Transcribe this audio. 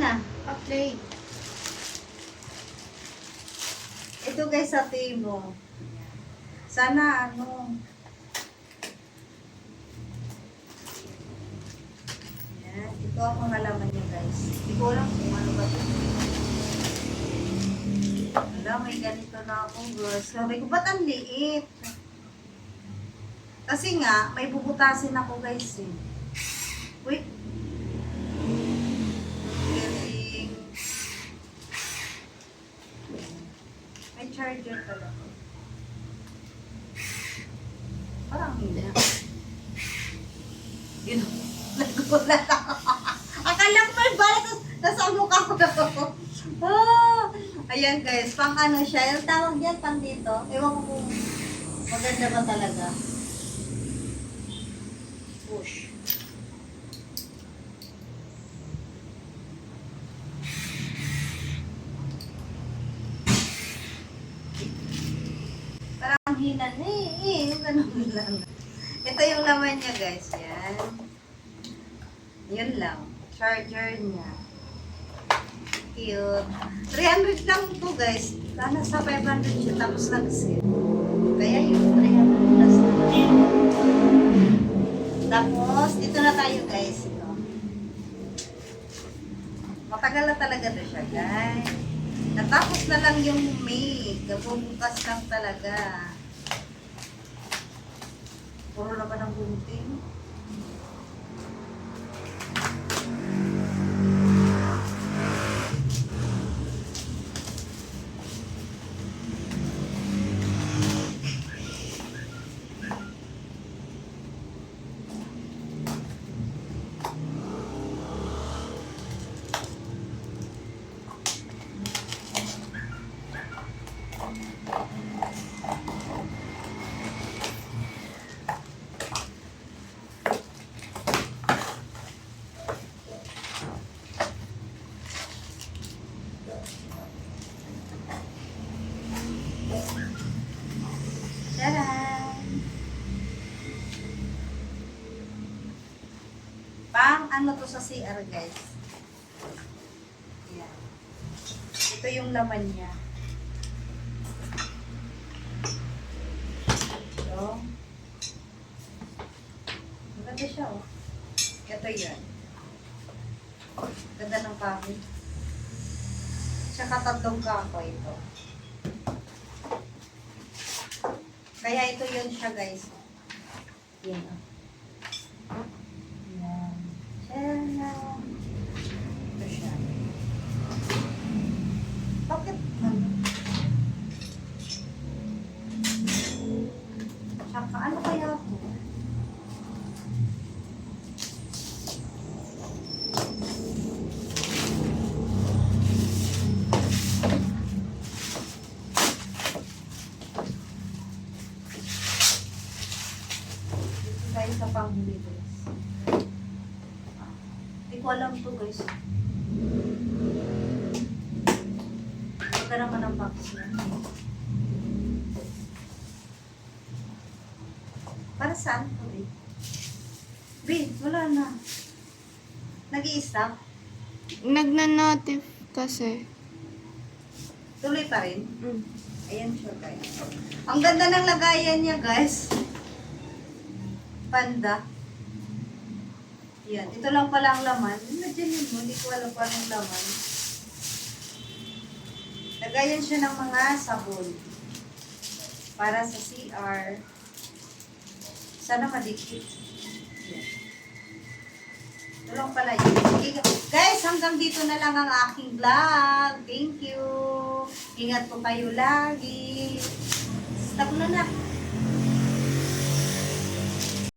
na. Okay. Ito guys sa table. Sana ano. Yan. Ito ang mga laman niya guys. Hindi ko alam kung ano ba ito. Wala, may ganito na ako guys. Sabi ko, ba't ang liit? Kasi nga, may bubutasin ako guys eh. Wait. Galing. May charger pala ko. Parang hindi. Yun. Nagulat ako. Akala ko may balat. Nasa mukha ko. Ayan guys, pang ano siya. Yung tawag yan, pang dito. Ewan ko kung maganda ba talaga. Push. Parang hinan yung ganun lang. Ito yung laman niya guys, yan. Yun lang. Charger niya. Cute. 300 lang to guys. Sana sa 500 siya tapos nag-sale. Kaya yung 300 plus na. Tapos, dito na tayo guys. Ito. Matagal na talaga to siya guys. Natapos na lang yung May. Bubukas lang talaga. Puro naman ang bunting. Tadaan! Pang ano to sa CR guys. Yan. Ito yung laman niya. Ito. Maganda siya oh. Ito yun. Ganda ng kahoy. Tsaka tatlong kahoy ito. Kaya ito yun siya guys. Yan o. Yan. Tara. Ito siya. Bakit? Tsaka ano kaya ito? Tayo sa panghuli guys. Hindi ko alam to guys. Ito naman ang box na. Para saan to eh? Babe, wala na. Nag-i-stop? Nagna-notif kasi. Tuloy pa rin? Ayan siya guys. Ang ganda ng lagayan niya guys. Panda. Yan. Ito lang pala ang laman. Nandiyan yun mo. Hindi ko alam pa anong laman. Lagayan siya ng mga sabon. Para sa CR. Sana madikit. Yan. Ito lang pala yun. Sige, guys, hanggang dito na lang ang aking vlog. Thank you. Ingat po kayo lagi. Stop na na.